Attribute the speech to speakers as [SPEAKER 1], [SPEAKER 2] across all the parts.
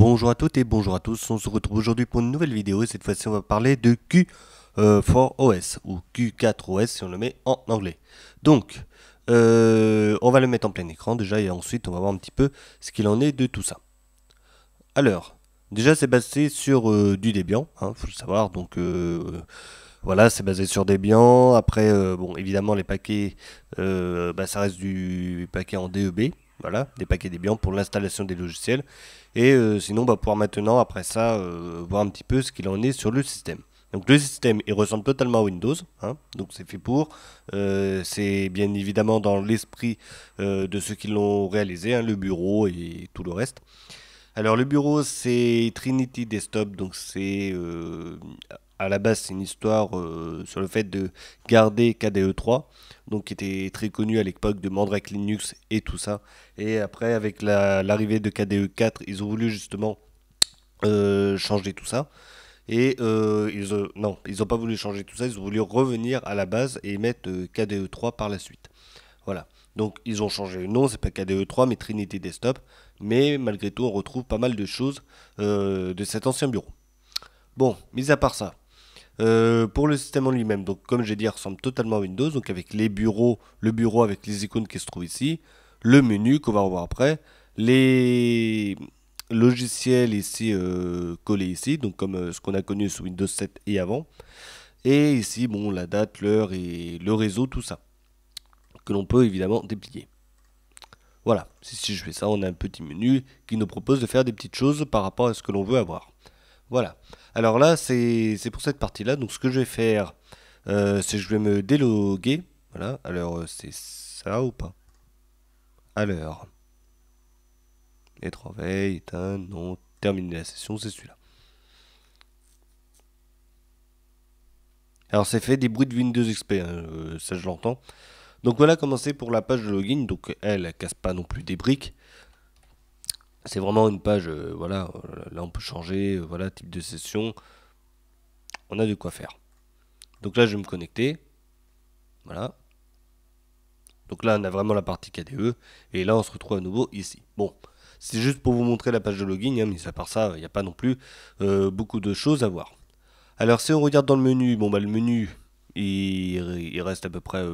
[SPEAKER 1] Bonjour à toutes et bonjour à tous, on se retrouve aujourd'hui pour une nouvelle vidéo et cette fois-ci on va parler de Q4OS ou Q4OS si on le met en anglais. Donc, on va le mettre en plein écran déjà et ensuite on va voir un petit peu ce qu'il en est de tout ça. Alors, déjà c'est basé sur du Debian, faut le savoir, donc voilà, c'est basé sur Debian. Après, bon, évidemment les paquets, ça reste du paquet en DEB. Voilà, des paquets Debian pour l'installation des logiciels. Et sinon, on va pouvoir maintenant, après ça, voir un petit peu ce qu'il en est sur le système. Donc le système, il ressemble totalement à Windows, donc c'est fait pour. C'est bien évidemment dans l'esprit de ceux qui l'ont réalisé, le bureau et tout le reste. Alors le bureau, c'est Trinity Desktop, donc c'est à la base c'est une histoire sur le fait de garder KDE 3, donc qui était très connu à l'époque de Mandrake Linux et tout ça. Et après avec l'arrivée de KDE 4, ils ont voulu justement changer tout ça. Et non, ils n'ont pas voulu changer tout ça, ils ont voulu revenir à la base et mettre KDE 3 par la suite. Voilà. Donc ils ont changé le nom, c'est pas KDE 3 mais Trinity Desktop. Mais malgré tout, on retrouve pas mal de choses de cet ancien bureau. Bon, mis à part ça, pour le système en lui-même, donc comme j'ai dit, il ressemble totalement à Windows, donc avec les bureaux, le bureau avec les icônes qui se trouvent ici, le menu qu'on va revoir après, les logiciels ici collés ici, donc comme ce qu'on a connu sous Windows 7 et avant, et ici, bon, la date, l'heure et le réseau, tout ça, que l'on peut évidemment déplier. Voilà, si je fais ça, on a un petit menu qui nous propose de faire des petites choses par rapport à ce que l'on veut avoir. Voilà. Alors là, c'est pour cette partie-là. Donc ce que je vais faire, c'est que je vais me déloguer. Voilà. Alors c'est ça ou pas? Alors, être en veille, éteindre, non, terminer la session, c'est celui-là. Alors c'est fait des bruits de Windows XP, ça je l'entends. Donc voilà comment c'est pour la page de login. Donc elle casse pas non plus des briques. C'est vraiment une page, voilà, là on peut changer, voilà, type de session, on a de quoi faire. Donc là je vais me connecter, voilà. Donc là on a vraiment la partie KDE, et là on se retrouve à nouveau ici. Bon, c'est juste pour vous montrer la page de login, mais à part ça, il n'y a pas non plus beaucoup de choses à voir. Alors si on regarde dans le menu, bon bah le menu, il reste à peu près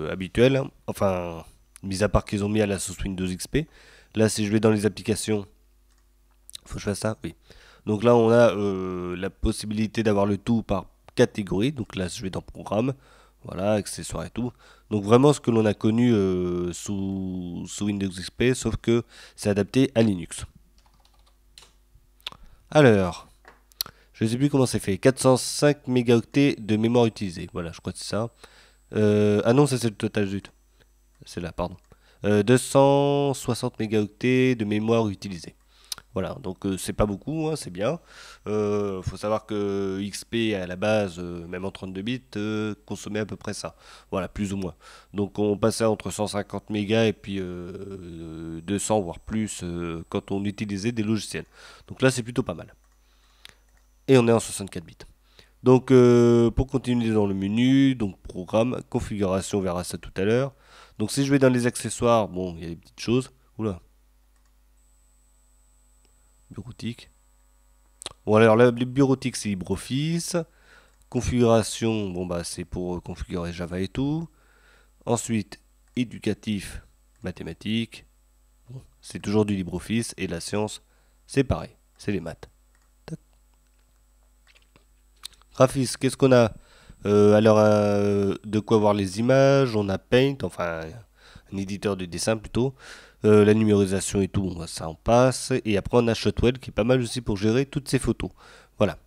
[SPEAKER 1] habituel, enfin, mis à part qu'ils ont mis à la sauce Windows XP. Là si je vais dans les applications, faut que je fasse ça? Oui. Donc là, on a la possibilité d'avoir le tout par catégorie. Donc là, je vais dans Programme, voilà, accessoires et tout. Donc vraiment ce que l'on a connu sous Windows XP, sauf que c'est adapté à Linux. Alors, je ne sais plus comment c'est fait. 405 mégaoctets de mémoire utilisée. Voilà, je crois que c'est ça. Ah non, ça c'est le total, zut. C'est là, pardon. 260 mégaoctets de mémoire utilisée. Voilà, donc c'est pas beaucoup, c'est bien. Faut savoir que XP à la base, même en 32 bits, consommait à peu près ça. Voilà, plus ou moins. Donc on passait entre 150 mégas et puis 200 voire plus quand on utilisait des logiciels. Donc là c'est plutôt pas mal. Et on est en 64 bits. Donc pour continuer dans le menu, donc programme, configuration, on verra ça tout à l'heure. Donc si je vais dans les accessoires, bon, il y a des petites choses. Oula, bureautique. Bon alors le bureautique c'est LibreOffice. Configuration, bon bah c'est pour configurer Java et tout. Ensuite, éducatif, mathématiques. Bon, c'est toujours du LibreOffice. Et la science, c'est pareil, c'est les maths. Tac. Graphisme, qu'est-ce qu'on a? Alors, de quoi voir les images, on a Paint, enfin un éditeur de dessin plutôt. La numérisation et tout, ça en passe. Et après on a Shotwell qui est pas mal aussi pour gérer toutes ces photos. Voilà,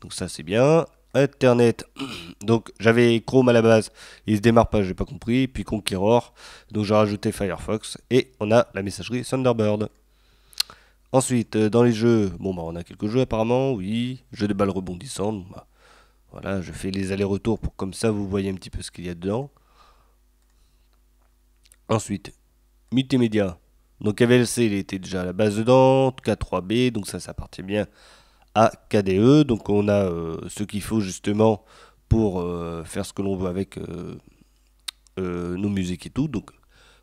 [SPEAKER 1] donc ça c'est bien. Internet, donc j'avais Chrome à la base, il se démarre pas, j'ai pas compris. Puis Conqueror, donc j'ai rajouté Firefox. Et on a la messagerie Thunderbird. Ensuite, dans les jeux, bon bah on a quelques jeux apparemment, oui. Jeux de balles rebondissantes, bon, bah, voilà, je fais les allers-retours pour comme ça vous voyez un petit peu ce qu'il y a dedans. Ensuite, multimédia. Donc AVLC, il était déjà à la base dedans, K3B, donc ça appartient bien à KDE. Donc on a ce qu'il faut justement pour faire ce que l'on veut avec nos musiques et tout. Donc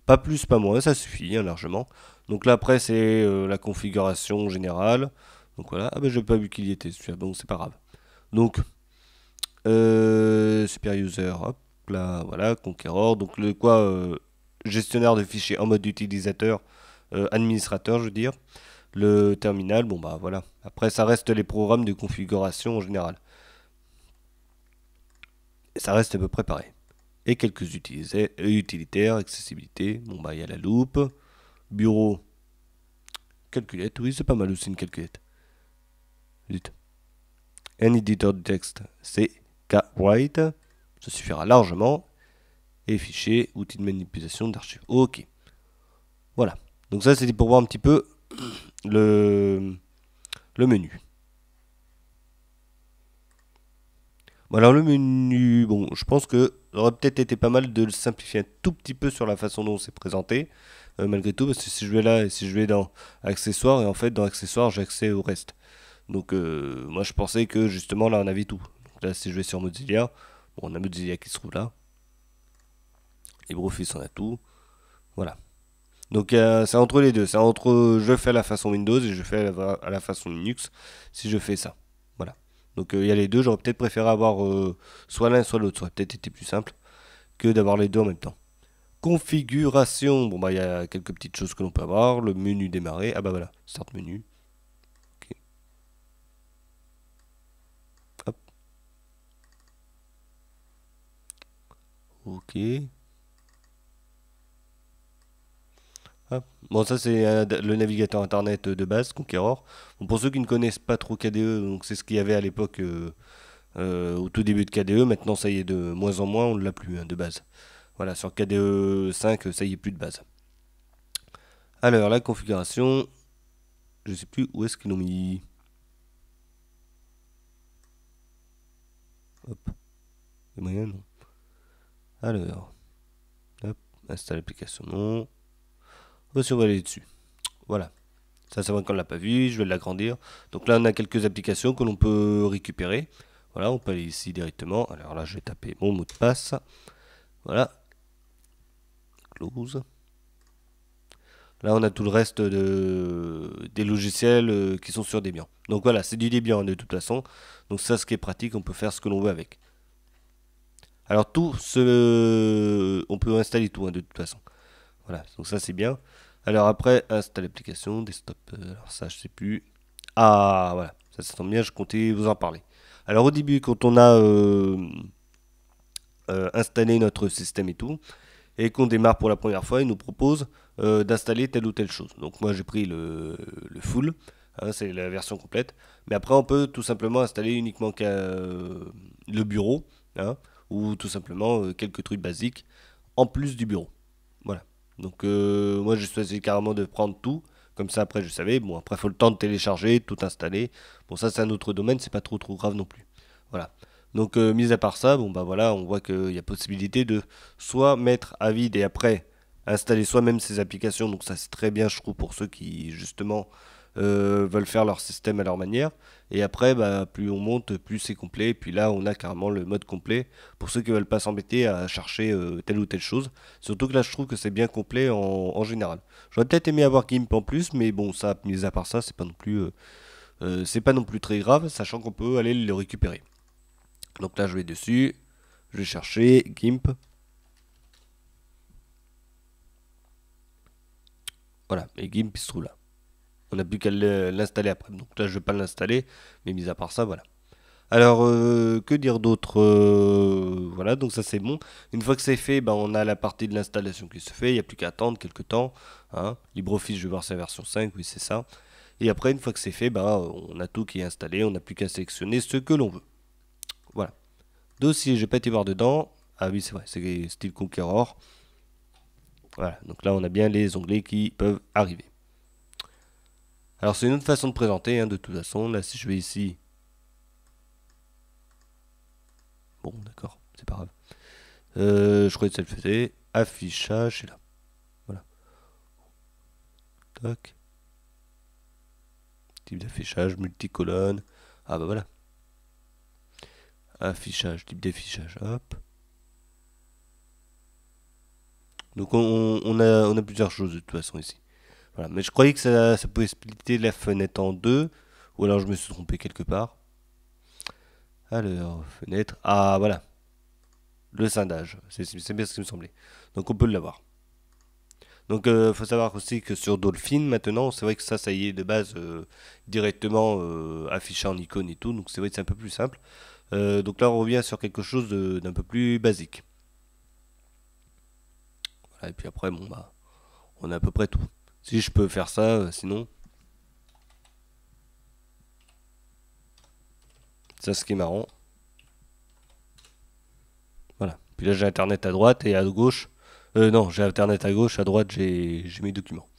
[SPEAKER 1] pas plus, pas moins, ça suffit largement. Donc là après c'est la configuration générale. Donc voilà, ah ben j'ai pas vu qu'il y était celui-là, donc c'est pas grave. Donc super user, hop là, voilà, Conqueror, donc le quoi, gestionnaire de fichiers en mode utilisateur, administrateur je veux dire. Le terminal, bon bah voilà. Après ça reste les programmes de configuration en général. Et ça reste à peu près pareil. Et quelques utilitaires, accessibilité, bon bah il y a la loupe, bureau, calculette, oui c'est pas mal aussi une calculette. Vite. Un éditeur de texte, c'est KWrite, ça suffira largement. Et fichier, outils de manipulation d'archives. Ok, voilà. Donc ça c'était pour voir un petit peu le menu. Bon, alors le menu, bon, je pense que ça aurait peut-être été pas mal de le simplifier un tout petit peu sur la façon dont c'est présenté, malgré tout, parce que si je vais là et si je vais dans accessoires, et en fait dans accessoires j'ai accès au reste. Donc moi je pensais que justement là on avait tout. Donc là si je vais sur Mozilla, bon, on a Mozilla qui se trouve là, LibreOffice on a tout, voilà. Donc c'est entre les deux, c'est entre je fais à la façon Windows et je fais à la façon Linux si je fais ça. Voilà. Donc il y a les deux, j'aurais peut-être préféré avoir soit l'un soit l'autre, ça aurait peut-être été plus simple que d'avoir les deux en même temps. Configuration, bon bah il y a quelques petites choses que l'on peut avoir, le menu démarrer, ah bah voilà, start menu. Ok. Hop. Ok. Hop. Bon ça c'est le navigateur internet de base, Conqueror. Bon, pour ceux qui ne connaissent pas trop KDE, donc c'est ce qu'il y avait à l'époque au tout début de KDE, maintenant ça y est de moins en moins, on ne l'a plus hein, de base. Voilà, sur KDE 5, ça y est plus de base. Alors la configuration, je sais plus où est-ce qu'ils l'ont mis. Hop, les moyens non. Alors, hop, installe l'application non. Voici on va aller dessus. Voilà. Ça c'est vrai qu'on l'a pas vu, je vais l'agrandir. Donc là on a quelques applications que l'on peut récupérer. Voilà, on peut aller ici directement. Alors là je vais taper mon mot de passe. Voilà. Close. Là, on a tout le reste des logiciels qui sont sur Debian. Donc voilà, c'est du Debian de toute façon. Donc ça, ce qui est pratique, on peut faire ce que l'on veut avec. Alors on peut installer tout hein, de toute façon. Voilà, donc ça c'est bien. Alors après, installer l'application, desktop. Alors ça, je sais plus. Ah voilà, ça tombe bien, je comptais vous en parler. Alors au début, quand on a installé notre système et tout, et qu'on démarre pour la première fois, il nous propose d'installer telle ou telle chose. Donc moi j'ai pris le full, hein, c'est la version complète. Mais après on peut tout simplement installer uniquement le bureau, hein, ou tout simplement quelques trucs basiques en plus du bureau. Voilà. Donc moi j'ai choisi carrément de prendre tout. Comme ça après je savais. Bon après il faut le temps de télécharger, tout installer. Bon ça c'est un autre domaine, c'est pas trop grave non plus. Voilà. Donc, mis à part ça, bon bah voilà, on voit qu'il y a possibilité de soit mettre à vide et après installer soi-même ces applications. Donc ça c'est très bien, je trouve, pour ceux qui justement veulent faire leur système à leur manière. Et après, bah, plus on monte, plus c'est complet. Et puis là, on a carrément le mode complet pour ceux qui veulent pas s'embêter à chercher telle ou telle chose. Surtout que là, je trouve que c'est bien complet en général. J'aurais peut-être aimé avoir GIMP en plus, mais bon, ça, mis à part ça, c'est pas non plus très grave, sachant qu'on peut aller le récupérer. Donc là, je vais dessus, je vais chercher GIMP. Voilà, et GIMP il se trouve là. On n'a plus qu'à l'installer après. Donc là, je ne vais pas l'installer, mais mis à part ça, voilà. Alors, que dire d'autre voilà, donc ça c'est bon. Une fois que c'est fait, ben, on a la partie de l'installation qui se fait. Il n'y a plus qu'à attendre quelques temps. Hein. LibreOffice, je vais voir sa version 5, oui, c'est ça. Et après, une fois que c'est fait, ben, on a tout qui est installé. On n'a plus qu'à sélectionner ce que l'on veut. Voilà. Dossier, j'ai pas été voir dedans. Ah oui, c'est vrai, c'est style Conqueror. Voilà, donc là on a bien les onglets qui peuvent arriver. Alors c'est une autre façon de présenter, hein, de toute façon. Là si je vais ici... Bon d'accord, c'est pas grave. Je croyais que ça le faisait. Affichage, c'est là. Voilà. Tac. Type d'affichage, multicolonne. Ah bah voilà. Affichage, type d'affichage, hop. Donc on a plusieurs choses de toute façon ici. Voilà, mais je croyais que ça pouvait splitter la fenêtre en deux, ou alors je me suis trompé quelque part. Alors, fenêtre, ah voilà, le scindage, c'est bien ce qui me semblait. Donc on peut l'avoir. Donc faut savoir aussi que sur Dolphin maintenant, c'est vrai que ça y est de base directement affiché en icône et tout, donc c'est vrai que c'est un peu plus simple. Donc là on revient sur quelque chose d'un peu plus basique. Voilà, et puis après bon bah on a à peu près tout. Si je peux faire ça, sinon ça ce qui est marrant. Voilà. Puis là j'ai internet à droite et à gauche. Non, j'ai internet à gauche, à droite j'ai mes documents.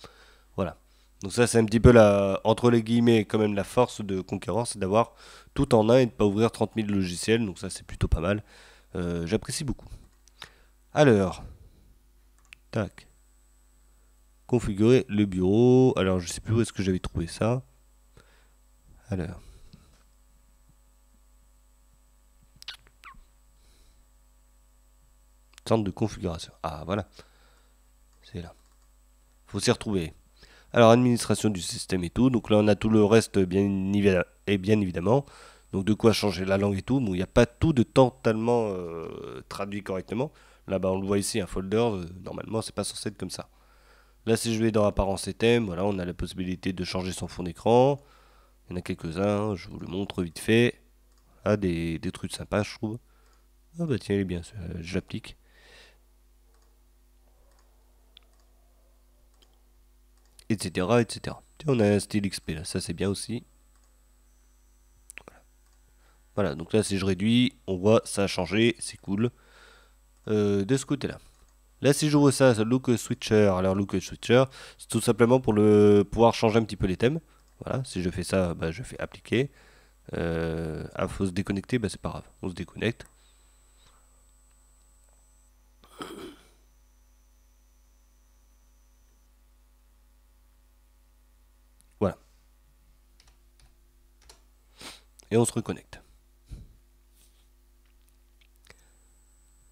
[SPEAKER 1] Voilà. Donc ça c'est un petit peu la, entre les guillemets quand même la force de Conqueror, c'est d'avoir tout en un et de pas ouvrir 30 000 logiciels. Donc ça c'est plutôt pas mal. J'apprécie beaucoup. Alors, tac. Configurer le bureau. Alors je sais plus où est-ce que j'avais trouvé ça. Alors. Centre de configuration. Ah voilà. C'est là. Faut s'y retrouver. Alors administration du système et tout. Donc là on a tout le reste bien évidemment. Donc de quoi changer la langue et tout. Bon, il n'y a pas tout de totalement traduit correctement. Là-bas on le voit ici, un folder. Normalement c'est pas censé être comme ça. Là si je vais dans apparence et thème, voilà, on a la possibilité de changer son fond d'écran. Il y en a quelques-uns, je vous le montre vite fait. Ah, des trucs sympas je trouve. Ah bah tiens il est bien, je l'applique. Etc. etc. Tiens, on a un style XP là, ça c'est bien aussi. Voilà, donc là si je réduis, on voit ça a changé, c'est cool. De ce côté-là. Là si j'ouvre ça, Look Switcher, alors Look Switcher, c'est tout simplement pour pouvoir changer un petit peu les thèmes. Voilà, si je fais ça, bah, je fais appliquer. Faut se déconnecter, bah c'est pas grave, on se déconnecte. Voilà. Et on se reconnecte.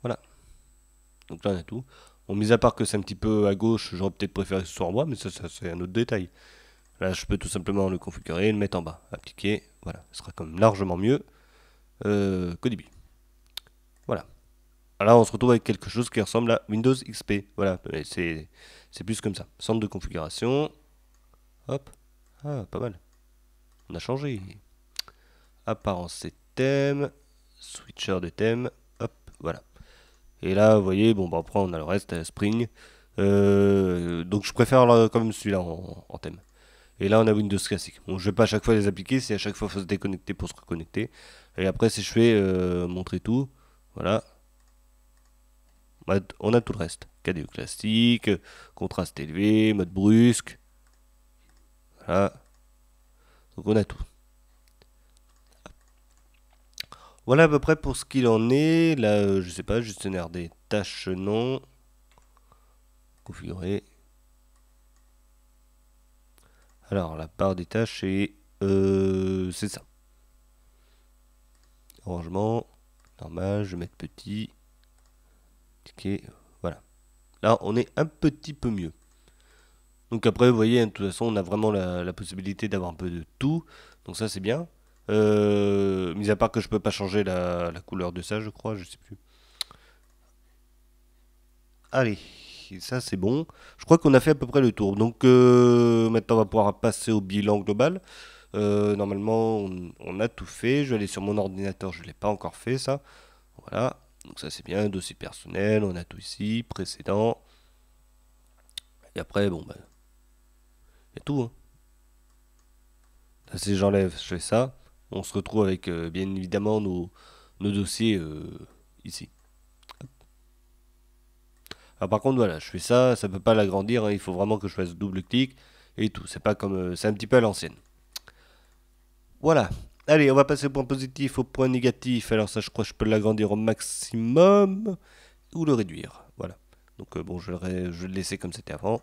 [SPEAKER 1] Voilà. Donc là on a tout. Bon, mis à part que c'est un petit peu à gauche, j'aurais peut-être préféré que ce soit en bas, mais ça c'est un autre détail. Là je peux tout simplement le configurer et le mettre en bas. Appliquer, voilà, ce sera quand même largement mieux qu'au début. Voilà. Alors on se retrouve avec quelque chose qui ressemble à Windows XP. Voilà, c'est plus comme ça. Centre de configuration. Hop. Ah, pas mal. On a changé. Apparence et thème. Switcher de thème. Hop, voilà. Et là, vous voyez, bon, bah, après on a le reste, Spring. Donc je préfère quand même celui-là en thème. Et là, on a Windows classique. Bon, je vais pas à chaque fois les appliquer, c'est à chaque fois il faut se déconnecter pour se reconnecter. Et après, si je fais montrer tout, voilà, on a tout le reste. KDE classique, contraste élevé, mode brusque. Voilà. Donc on a tout. Voilà à peu près pour ce qu'il en est. Là, je sais pas, gestionnaire des tâches, non. Configurer. Alors, la barre des tâches, c'est ça. Arrangement, normal, je vais mettre petit. Ok, voilà. Là, on est un petit peu mieux. Donc après, vous voyez, de toute façon, on a vraiment la possibilité d'avoir un peu de tout. Donc ça, c'est bien. Mis à part que je peux pas changer la couleur de ça, je crois, je sais plus. Allez, ça c'est bon. Je crois qu'on a fait à peu près le tour. Donc maintenant, on va pouvoir passer au bilan global. Normalement, on a tout fait. Je vais aller sur mon ordinateur, je ne l'ai pas encore fait ça. Voilà, donc ça c'est bien. Dossier personnel, on a tout ici. Précédent. Et après, bon, bah, il y a tout. Hein. Là, si j'enlève, je fais ça. On se retrouve avec bien évidemment nos dossiers ici. Alors par contre, voilà, je fais ça, ça peut pas l'agrandir, hein, il faut vraiment que je fasse double clic et tout. C'est pas comme, c'est un petit peu à l'ancienne. Voilà. Allez, on va passer au point positif, au point négatif. Alors ça, je crois que je peux l'agrandir au maximum ou le réduire. Voilà. Donc bon, je vais le laisser comme c'était avant.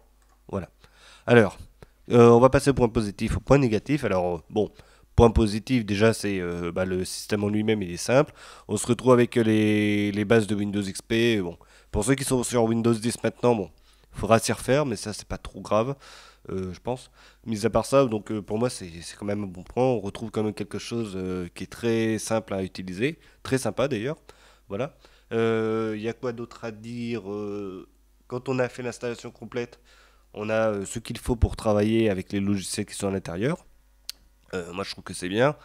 [SPEAKER 1] Voilà. Alors, on va passer au point positif, au point négatif. Alors bon, point positif déjà, c'est bah, le système en lui-même, il est simple. On se retrouve avec les bases de Windows XP. Bon, pour ceux qui sont sur Windows 10 maintenant, bon, il faudra s'y refaire, mais ça c'est pas trop grave. je pense. Mis à part ça, donc pour moi c'est quand même un bon point. On retrouve quand même quelque chose qui est très simple à utiliser, très sympa d'ailleurs. Voilà. Il y a quoi d'autre à dire quand on a fait l'installation complète, on a ce qu'il faut pour travailler avec les logiciels qui sont à l'intérieur. Moi je trouve que c'est bien.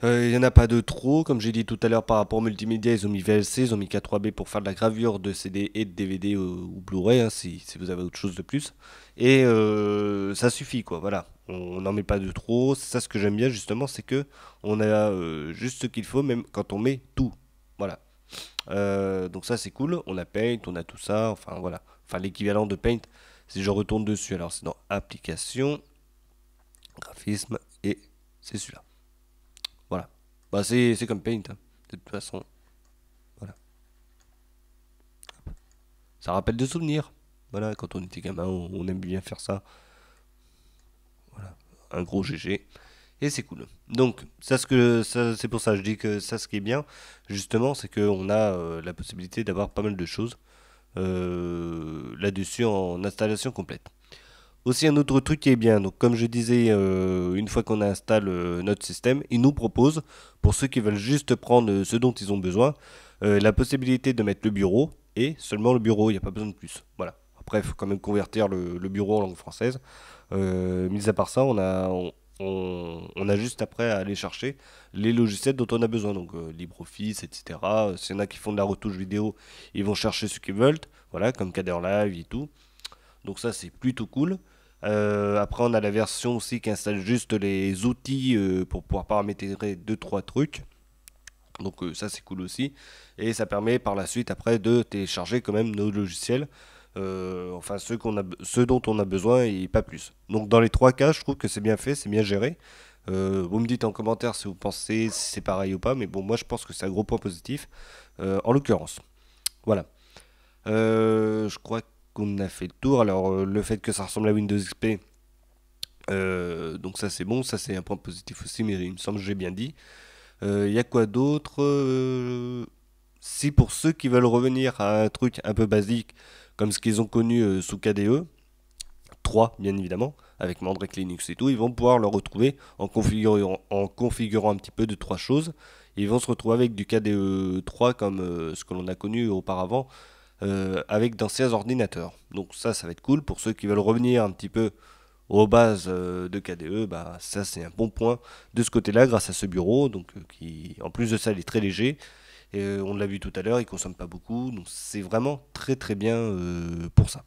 [SPEAKER 1] Il n'y en a pas de trop, comme j'ai dit tout à l'heure par rapport au multimédia, ils ont mis VLC, ils ont mis K3B pour faire de la gravure de CD et de DVD ou Blu-ray, hein, si vous avez autre chose de plus. Et ça suffit quoi, voilà. On n'en met pas de trop. C'est ça ce que j'aime bien justement, c'est que on a juste ce qu'il faut, même quand on met tout. Voilà. Donc ça c'est cool. On a Paint, on a tout ça, enfin voilà. Enfin l'équivalent de Paint, si je retourne dessus, alors c'est dans Application, Graphisme, et c'est celui-là. Voilà. Bah c'est comme Paint, hein. De toute façon. Voilà. Ça rappelle des souvenirs. Voilà, quand on était gamin, on aime bien faire ça. Voilà. Un gros GG. Et c'est cool. Donc, c'est pour ça que je dis que ça, ce qui est bien, justement, c'est qu'on a la possibilité d'avoir pas mal de choses là-dessus en installation complète. Aussi un autre truc qui est bien, donc comme je disais, une fois qu'on installe notre système, il nous propose, pour ceux qui veulent juste prendre ce dont ils ont besoin, la possibilité de mettre le bureau, et seulement le bureau, il n'y a pas besoin de plus. Voilà. Après, il faut quand même convertir le bureau en langue française. Mis à part ça, on a juste après à aller chercher les logiciels dont on a besoin, donc LibreOffice, etc. S'il y en a qui font de la retouche vidéo, ils vont chercher ce qu'ils veulent, voilà, comme Kader Live et tout. Donc ça, c'est plutôt cool. Après, on a la version aussi qui installe juste les outils pour pouvoir paramétrer deux trois trucs. Donc ça, c'est cool aussi. Et ça permet par la suite, après, de télécharger quand même nos logiciels. Enfin, ceux dont on a besoin et pas plus. Donc dans les trois cas, je trouve que c'est bien fait, c'est bien géré. Vous me dites en commentaire si vous pensez si c'est pareil ou pas. Mais bon, moi, je pense que c'est un gros point positif. En l'occurrence. Voilà. Je crois qu'on a fait le tour. Alors, le fait que ça ressemble à Windows XP, donc ça c'est bon, ça c'est un point positif aussi, mais il me semble que j'ai bien dit. Il y a quoi d'autre Si pour ceux qui veulent revenir à un truc un peu basique, comme ce qu'ils ont connu sous KDE, 3 bien évidemment, avec Mandrake Linux et tout, ils vont pouvoir le retrouver en configurant un petit peu de trois choses. Ils vont se retrouver avec du KDE 3 comme ce que l'on a connu auparavant avec d'anciens ordinateurs. Donc ça va être cool. Pour ceux qui veulent revenir un petit peu aux bases de KDE, bah, ça c'est un bon point de ce côté-là grâce à ce bureau. Donc, qui, en plus de ça, il est très léger. Et, on l'a vu tout à l'heure, il consomme pas beaucoup. Donc c'est vraiment très très bien pour ça.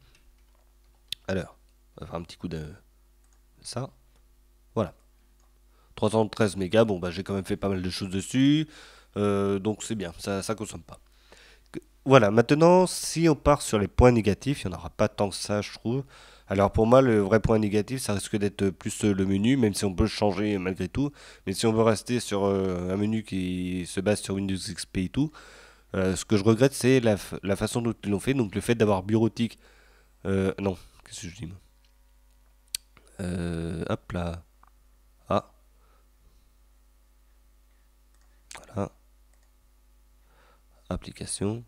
[SPEAKER 1] Alors, on va faire un petit coup de ça. Voilà. 313 mégas, bon bah j'ai quand même fait pas mal de choses dessus. Donc c'est bien, ça consomme pas. Voilà, maintenant, si on part sur les points négatifs, il n'y en aura pas tant que ça, je trouve. Alors pour moi, le vrai point négatif, ça risque d'être plus le menu, même si on peut le changer malgré tout. Mais si on veut rester sur un menu qui se base sur Windows XP et tout, ce que je regrette, c'est la façon dont ils l'ont fait. Donc le fait d'avoir bureautique. Non, qu'est-ce que je dis moi Hop là. Ah, voilà. Application.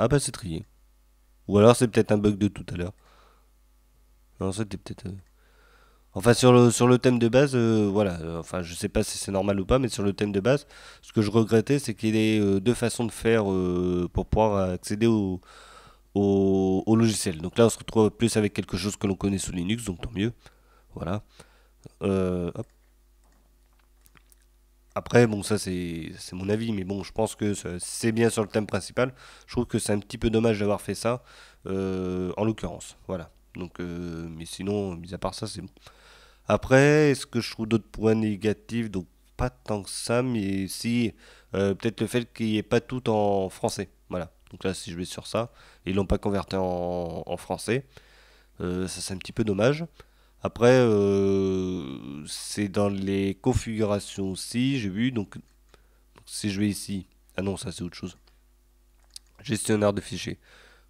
[SPEAKER 1] Ah bah c'est trié. Ou alors c'est peut-être un bug de tout à l'heure. Non, c'était peut-être. Enfin, sur le thème de base, voilà. Enfin, je sais pas si c'est normal ou pas, mais sur le thème de base, ce que je regrettais, c'est qu'il y ait deux façons de faire pour pouvoir accéder au logiciel. Donc là, on se retrouve plus avec quelque chose que l'on connaît sous Linux, donc tant mieux. Voilà. Hop. Après, bon, ça c'est mon avis, mais bon, je pense que c'est bien sur le thème principal. Je trouve que c'est un petit peu dommage d'avoir fait ça, en l'occurrence. Voilà. Donc, mais sinon, mis à part ça, c'est bon. Après, est-ce que je trouve d'autres points négatifs? Donc, pas tant que ça, mais si, peut-être le fait qu'il n'y ait pas tout en français. Voilà. Donc là, si je vais sur ça, ils l'ont pas converti en français. Ça, c'est un petit peu dommage. Après, c'est dans les configurations aussi, j'ai vu. Donc, si je vais ici. Ah non, ça, c'est autre chose. Gestionnaire de fichiers.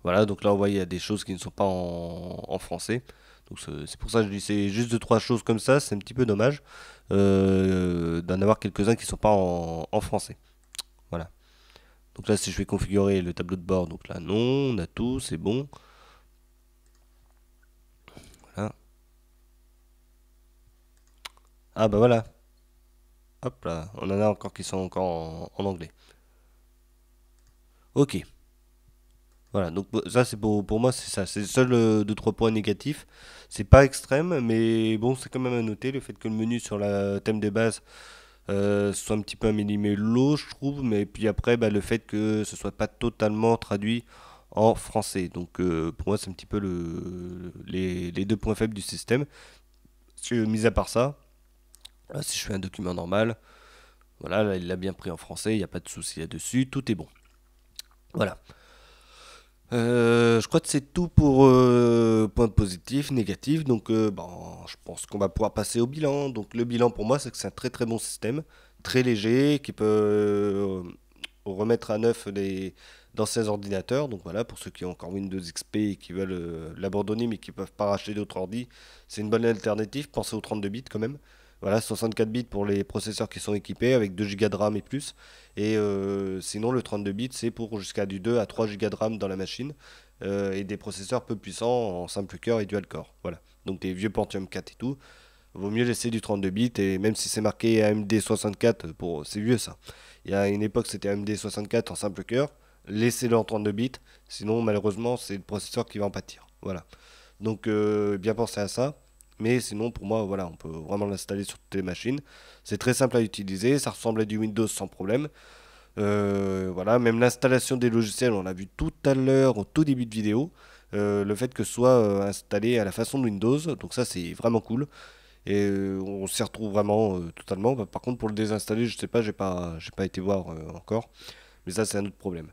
[SPEAKER 1] Voilà, donc là on voit il y a des choses qui ne sont pas en français. Donc c'est pour ça que je dis c'est juste deux trois choses comme ça, c'est un petit peu dommage d'en avoir quelques-uns qui ne sont pas en français. Voilà. Donc là si je vais configurer le tableau de bord, donc là non, on a tout, c'est bon. Voilà. Ah bah voilà. Hop là, on en a encore qui sont encore en anglais. Ok. Voilà, donc ça c'est pour moi c'est ça, c'est le seul 2-3 points négatifs. C'est pas extrême, mais bon c'est quand même à noter le fait que le menu sur la thème de base soit un petit peu un millimélo je trouve, mais puis après bah, le fait que ce soit pas totalement traduit en français. Donc pour moi c'est un petit peu les deux points faibles du système. Parce que, mis à part ça, là, si je fais un document normal, voilà, là, il l'a bien pris en français, il n'y a pas de souci là-dessus, tout est bon. Voilà. Je crois que c'est tout pour points positifs, négatifs. Donc, bon, je pense qu'on va pouvoir passer au bilan. Donc, le bilan pour moi, c'est que c'est un très très bon système, très léger, qui peut remettre à neuf les d'anciens ordinateurs. Donc voilà, pour ceux qui ont encore Windows XP et qui veulent l'abandonner mais qui peuvent pas racheter d'autres ordi, c'est une bonne alternative. Pensez aux 32 bits quand même. Voilà, 64 bits pour les processeurs qui sont équipés avec 2 Go de RAM et plus. Et sinon, le 32 bits, c'est pour jusqu'à du 2 à 3 Go de RAM dans la machine. Et des processeurs peu puissants en simple cœur et dual core. Voilà. Donc des vieux Pentium 4 et tout. Vaut mieux laisser du 32 bits. Et même si c'est marqué AMD 64, c'est vieux ça. Il y a une époque, c'était AMD 64 en simple cœur. Laissez-le en 32 bits. Sinon, malheureusement, c'est le processeur qui va en pâtir. Voilà. Donc, bien penser à ça. Mais sinon, pour moi, voilà, on peut vraiment l'installer sur toutes les machines. C'est très simple à utiliser. Ça ressemble à du Windows sans problème. Voilà, même l'installation des logiciels, on l'a vu tout à l'heure au tout début de vidéo. Le fait que ce soit installé à la façon de Windows, donc ça c'est vraiment cool. Et on s'y retrouve vraiment totalement. Bah, par contre, pour le désinstaller, je sais pas, j'ai pas été voir encore. Mais ça, c'est un autre problème.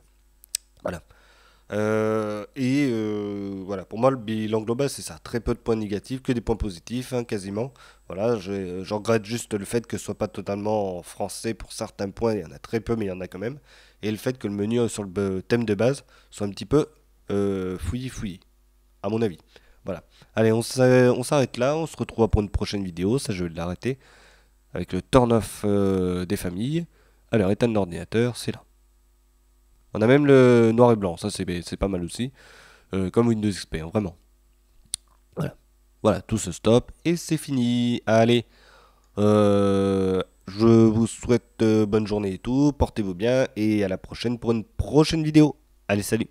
[SPEAKER 1] Voilà. Voilà, pour moi, le bilan global, c'est ça. Très peu de points négatifs, que des points positifs, hein, quasiment. Voilà, je regrette juste le fait que ce soit pas totalement en français pour certains points. Il y en a très peu, mais il y en a quand même. Et le fait que le menu sur le thème de base soit un petit peu fouillis, à mon avis. Voilà. Allez, on s'arrête là. On se retrouve pour une prochaine vidéo. Ça, je vais l'arrêter. Avec le turn-off des familles. Alors, éteindre l'ordinateur, c'est là. On a même le noir et blanc. Ça, c'est pas mal aussi. Comme Windows XP, hein, vraiment. Voilà. Voilà, tout se stoppe et c'est fini. Allez, je vous souhaite bonne journée et tout. Portez-vous bien et à la prochaine pour une prochaine vidéo. Allez, salut.